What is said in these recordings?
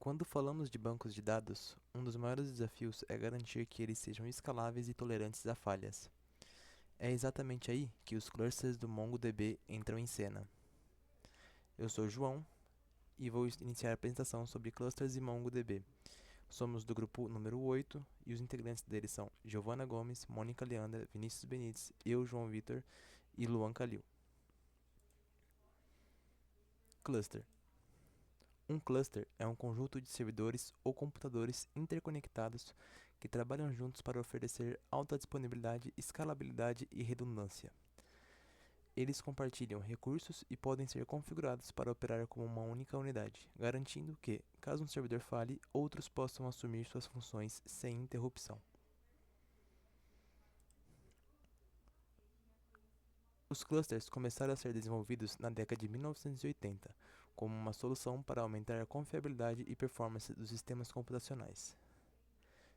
Quando falamos de bancos de dados, um dos maiores desafios é garantir que eles sejam escaláveis e tolerantes a falhas. É exatamente aí que os clusters do MongoDB entram em cena. Eu sou o João e vou iniciar a apresentação sobre clusters e MongoDB. Somos do grupo número 8 e os integrantes deles são Giovana Gomes, Mônica Leandra, Vinícius Benites, eu, João Vitor e Luan Calil. Cluster. Um cluster é um conjunto de servidores ou computadores interconectados que trabalham juntos para oferecer alta disponibilidade, escalabilidade e redundância. Eles compartilham recursos e podem ser configurados para operar como uma única unidade, garantindo que, caso um servidor falhe, outros possam assumir suas funções sem interrupção. Os clusters começaram a ser desenvolvidos na década de 1980 como uma solução para aumentar a confiabilidade e performance dos sistemas computacionais.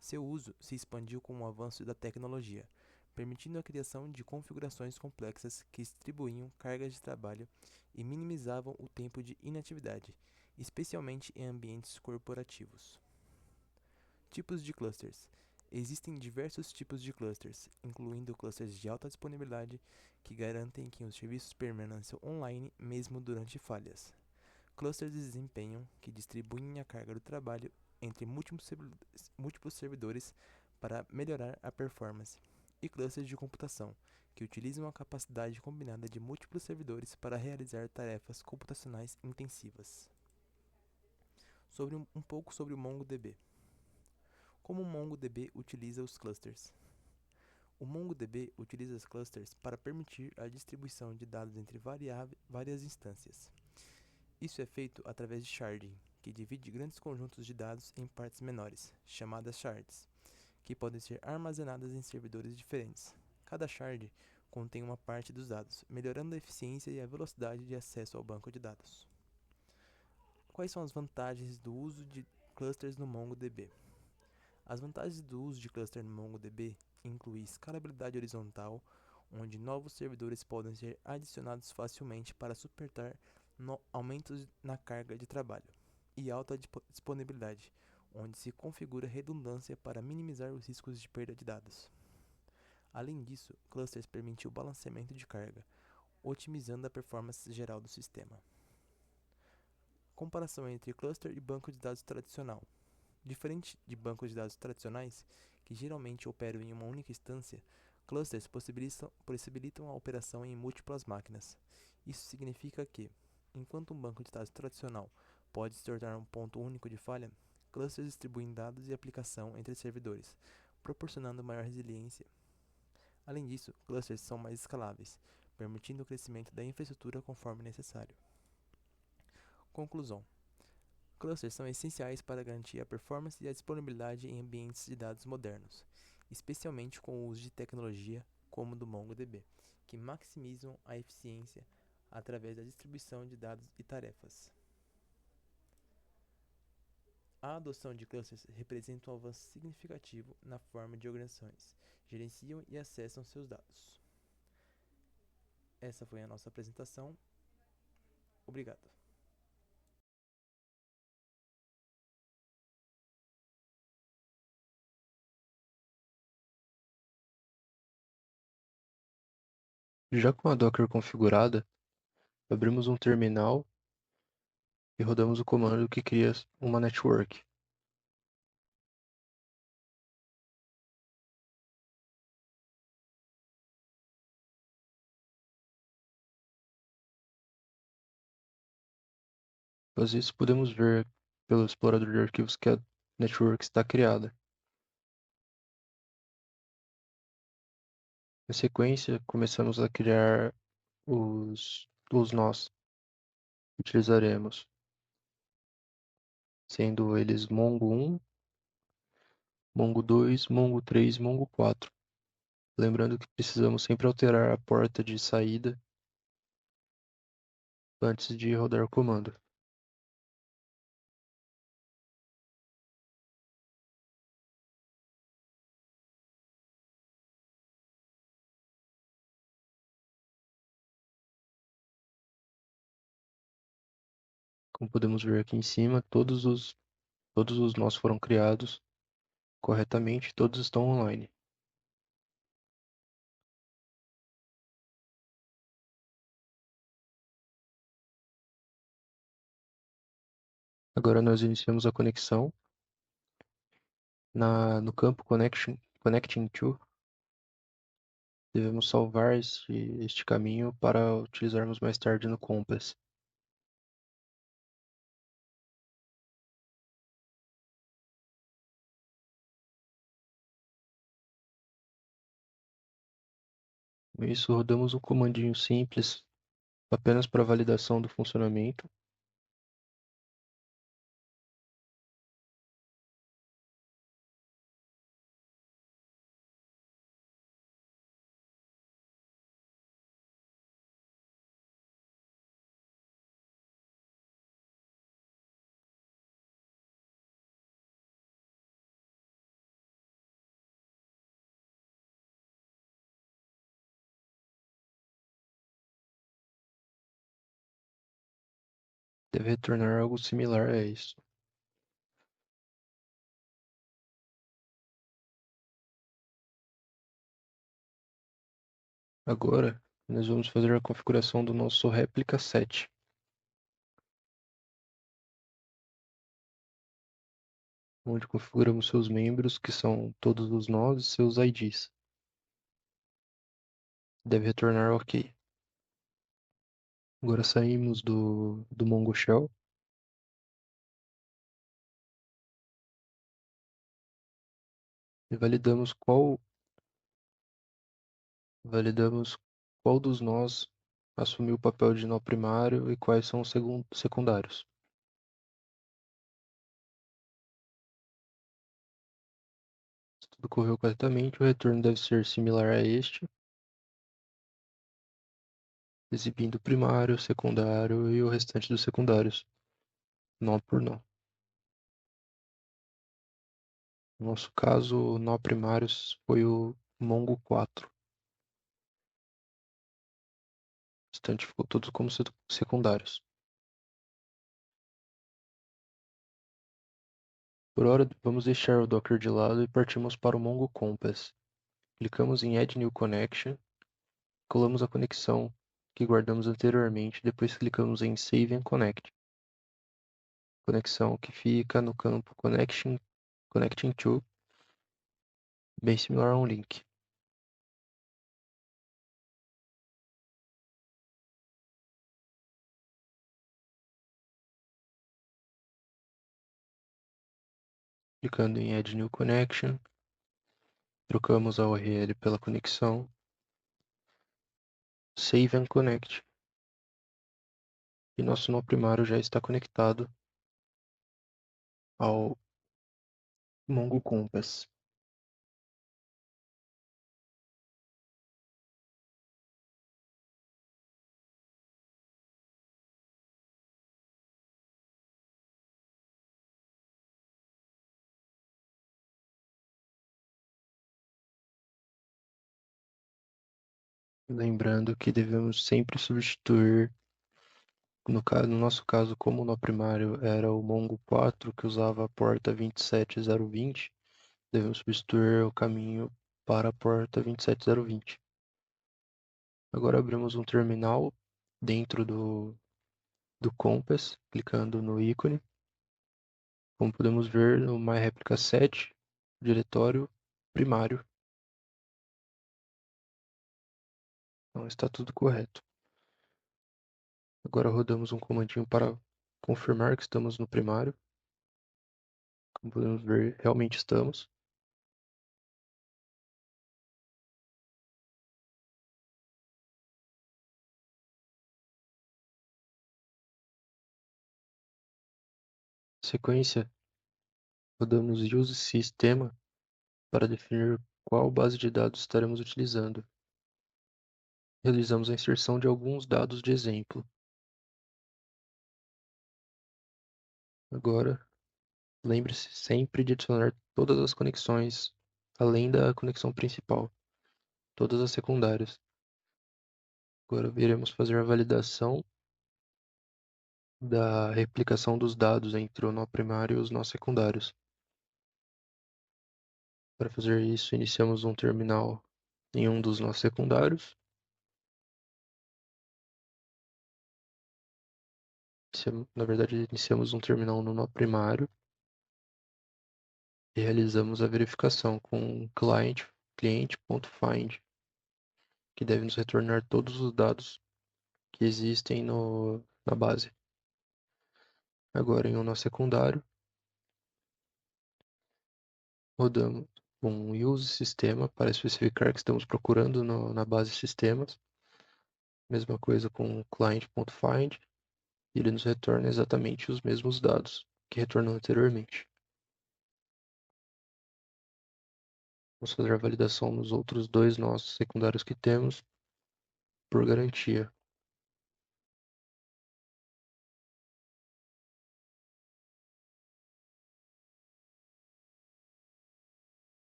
Seu uso se expandiu com o avanço da tecnologia, permitindo a criação de configurações complexas que distribuíam cargas de trabalho e minimizavam o tempo de inatividade, especialmente em ambientes corporativos. Tipos de clusters. Existem diversos tipos de clusters, incluindo clusters de alta disponibilidade, que garantem que os serviços permaneçam online mesmo durante falhas. Clusters de desempenho, que distribuem a carga do trabalho entre múltiplos servidores para melhorar a performance. E clusters de computação, que utilizam a capacidade combinada de múltiplos servidores para realizar tarefas computacionais intensivas. Um pouco sobre o MongoDB. Como o MongoDB utiliza os clusters? O MongoDB utiliza os clusters para permitir a distribuição de dados entre várias instâncias. Isso é feito através de sharding, que divide grandes conjuntos de dados em partes menores, chamadas shards, que podem ser armazenadas em servidores diferentes. Cada shard contém uma parte dos dados, melhorando a eficiência e a velocidade de acesso ao banco de dados. Quais são as vantagens do uso de clusters no MongoDB? As vantagens do uso de cluster no MongoDB incluem escalabilidade horizontal, onde novos servidores podem ser adicionados facilmente para suportar aumentos na carga de trabalho, e alta disponibilidade, onde se configura redundância para minimizar os riscos de perda de dados. Além disso, clusters permitem o balanceamento de carga, otimizando a performance geral do sistema. Comparação entre cluster e banco de dados tradicional. Diferente de bancos de dados tradicionais, que geralmente operam em uma única instância, clusters possibilitam a operação em múltiplas máquinas. Isso significa que, enquanto um banco de dados tradicional pode se tornar um ponto único de falha, clusters distribuem dados e aplicação entre servidores, proporcionando maior resiliência. Além disso, clusters são mais escaláveis, permitindo o crescimento da infraestrutura conforme necessário. Conclusão: clusters são essenciais para garantir a performance e a disponibilidade em ambientes de dados modernos, especialmente com o uso de tecnologia como do MongoDB, que maximizam a eficiência através da distribuição de dados e tarefas. A adoção de clusters representa um avanço significativo na forma de organizações gerenciam e acessam seus dados. Essa foi a nossa apresentação. Obrigado. Já com a Docker configurada, abrimos um terminal e rodamos o comando que cria uma network. Após isso, podemos ver pelo explorador de arquivos que a network está criada. Na sequência, começamos a criar os nós que utilizaremos, sendo eles Mongo 1, Mongo 2, Mongo 3 e Mongo 4. Lembrando que precisamos sempre alterar a porta de saída antes de rodar o comando. Como podemos ver aqui em cima, todos os Todos os nós foram criados corretamente, todos estão online. Agora nós iniciamos a conexão. No campo Connecting to, devemos salvar este caminho para utilizarmos mais tarde no Compass. Com isso, rodamos um comandinho simples apenas para validação do funcionamento. Deve retornar algo similar a isso. Agora, nós vamos fazer a configuração do nosso réplica set, onde configuramos seus membros, que são todos os nós, e seus IDs. Deve retornar OK. Agora saímos do Mongo Shell e validamos qual dos nós assumiu o papel de nó primário e quais são os secundários. Se tudo correu corretamente, o retorno deve ser similar a este, exibindo o primário, o secundário e o restante dos secundários, nó por nó. No nosso caso, o nó primário foi o Mongo 4. O restante ficou todos como secundários. Por hora, vamos deixar o Docker de lado e partimos para o Mongo Compass. Clicamos em Add New Connection, colamos a conexão que guardamos anteriormente, depois clicamos em Save and Connect. Conexão que fica no campo Connecting to, bem similar a um link. Clicando em Add New Connection, trocamos a URL pela conexão, Save and Connect. E nosso nó primário já está conectado ao Mongo Compass. Lembrando que devemos sempre substituir, no nosso caso, como o nó primário era o Mongo 4, que usava a porta 27020, devemos substituir o caminho para a porta 27020. Agora abrimos um terminal dentro do Compass, clicando no ícone. Como podemos ver no MyReplica7, diretório primário. Então está tudo correto. Agora rodamos um comandinho para confirmar que estamos no primário. Como podemos ver, realmente estamos. Sequência, rodamos use sistema para definir qual base de dados estaremos utilizando. Realizamos a inserção de alguns dados de exemplo. Agora, lembre-se sempre de adicionar todas as conexões, além da conexão principal, todas as secundárias. Agora iremos fazer a validação da replicação dos dados entre o nó primário e os nós secundários. Para fazer isso, iniciamos um terminal em um dos nós secundários. Na verdade, iniciamos um terminal no nó primário e realizamos a verificação com client.find, que deve nos retornar todos os dados que existem na base. Agora, em um nó secundário, rodamos um use sistema para especificar que estamos procurando na base sistemas. Mesma coisa com client.find, e ele nos retorna exatamente os mesmos dados que retornou anteriormente. Vamos fazer a validação nos outros dois nós secundários que temos, por garantia.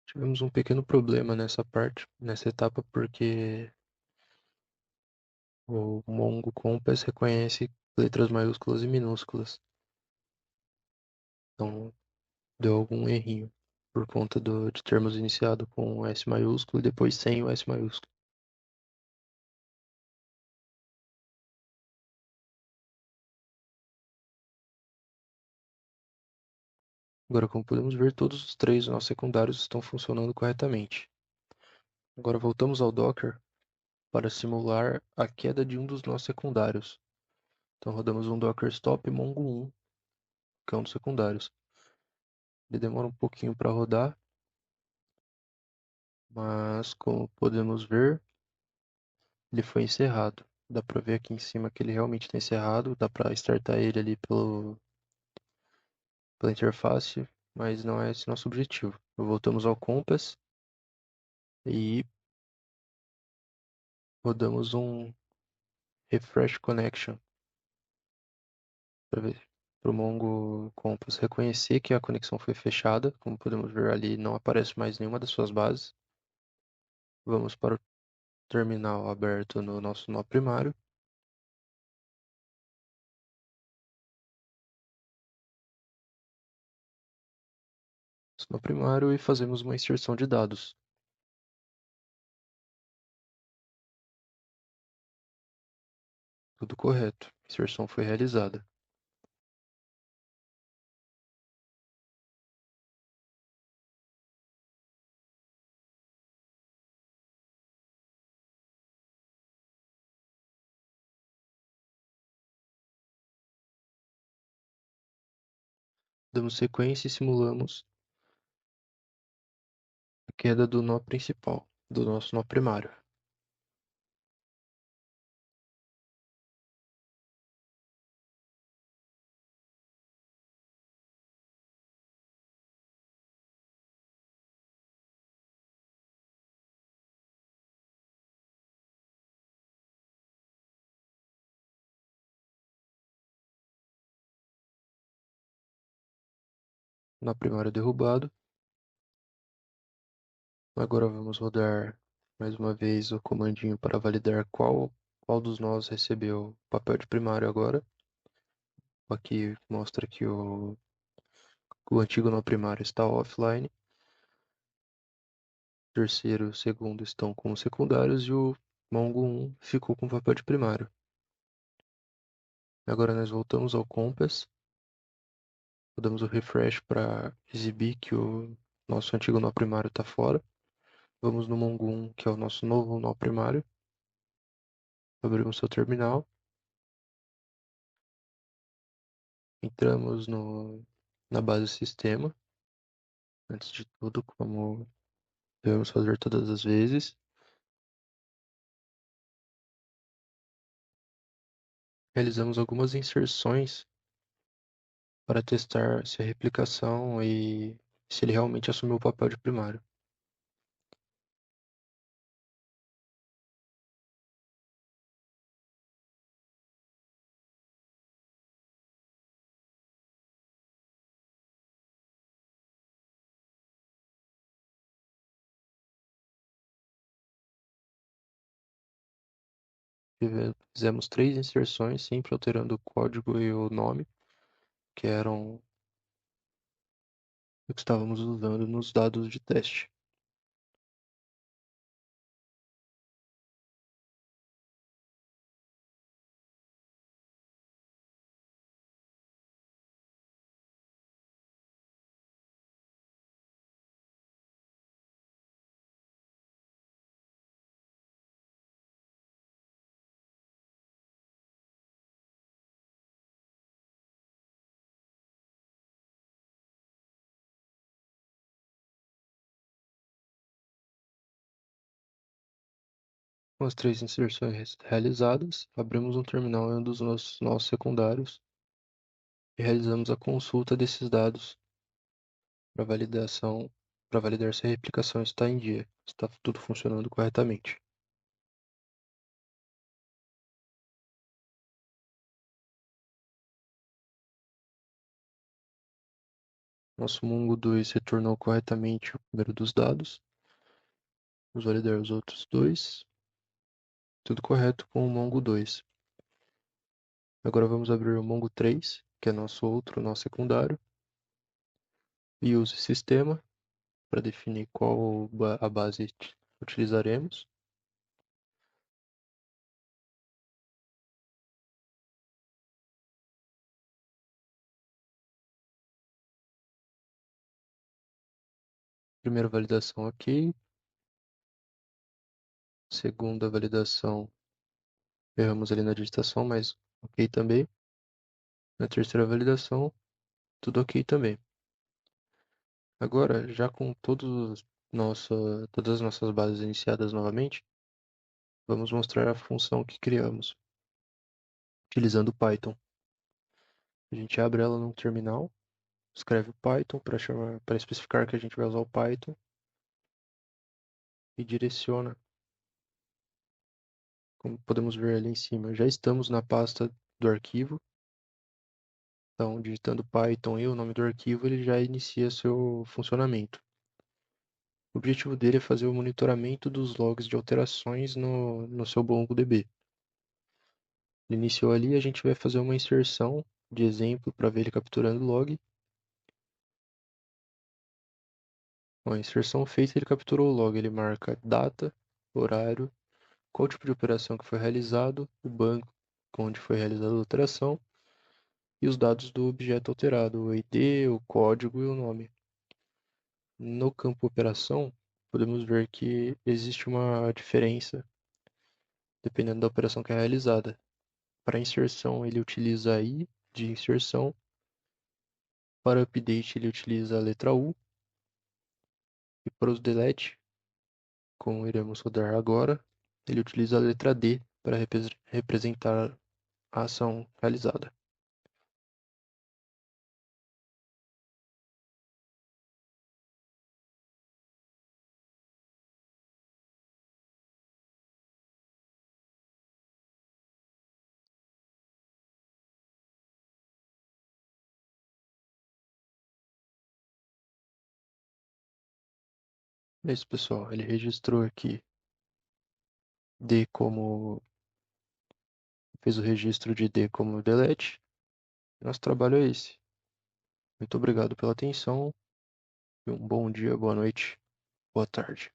Tivemos um pequeno problema nessa etapa, porque o Mongo Compass reconhece letras maiúsculas e minúsculas. Então, deu algum errinho por conta de termos iniciado com o S maiúsculo e depois sem o S maiúsculo. Agora, como podemos ver, todos os três nós secundários estão funcionando corretamente. Agora voltamos ao Docker para simular a queda de um dos nós secundários. Então rodamos um Docker stop mongo 1, que é um dos secundários. Ele demora um pouquinho para rodar, mas como podemos ver, ele foi encerrado. Dá para ver aqui em cima que ele realmente está encerrado, dá para startar ele ali pela interface, mas não é esse nosso objetivo. Voltamos ao Compass e rodamos um refresh connection para o Mongo Compass reconhecer que a conexão foi fechada. Como podemos ver ali, não aparece mais nenhuma das suas bases. Vamos para o terminal aberto no nosso nó primário. Nó primário e fazemos uma inserção de dados. Tudo correto. A inserção foi realizada. Damos sequência e simulamos a queda do nó principal, do nosso nó primário. Nó primário derrubado. Agora vamos rodar mais uma vez o comandinho para validar qual dos nós recebeu o papel de primário agora. Aqui mostra que o antigo nó primário está offline. O terceiro e o segundo estão como secundários e o Mongo 1 ficou com o papel de primário. Agora nós voltamos ao Compass. Damos o refresh para exibir que o nosso antigo nó primário está fora. Vamos no Mongo 1, que é o nosso novo nó primário. Abrimos seu terminal. Entramos na base sistema. Antes de tudo, como devemos fazer todas as vezes. Realizamos algumas inserções para testar se a replicação e se ele realmente assumiu o papel de primário. Fizemos 3 inserções, sempre alterando o código e o nome, que eram o que estávamos usando nos dados de teste. Com as 3 inserções realizadas, abrimos um terminal em um dos nossos nós secundários e realizamos a consulta desses dados para validação, para validar se a replicação está em dia, está tudo funcionando corretamente. Nosso Mongo 2 retornou corretamente o primeiro dos dados. Vamos validar os outros dois. Tudo correto com o Mongo 2. Agora vamos abrir o Mongo 3, que é nosso secundário, e use sistema para definir qual a base utilizaremos. Primeira validação ok. Segunda validação, erramos ali na digitação, mas ok também. Na terceira validação, tudo ok também. Agora, já com todas as nossas bases iniciadas novamente, vamos mostrar a função que criamos, utilizando Python. A gente abre ela num terminal, escreve Python para especificar que a gente vai usar o Python e direciona, como podemos ver ali em cima. Já estamos na pasta do arquivo, então digitando Python e o nome do arquivo, ele já inicia seu funcionamento. O objetivo dele é fazer o monitoramento dos logs de alterações no seu MongoDB. Ele iniciou ali, a gente vai fazer uma inserção de exemplo para ver ele capturando o log. Com a inserção feita, ele capturou o log. Ele marca data, horário, qual tipo de operação que foi realizado, o banco onde foi realizada a alteração e os dados do objeto alterado, o ID, o código e o nome. No campo operação, podemos ver que existe uma diferença dependendo da operação que é realizada. Para inserção, ele utiliza a I de inserção. Para update, ele utiliza a letra U. E para os delete, como iremos rodar agora, ele utiliza a letra D para representar a ação realizada. É isso, pessoal. Ele registrou aqui D como... fez o registro de D como delete. Nosso trabalho é esse. Muito obrigado pela atenção. E um bom dia, boa noite, boa tarde.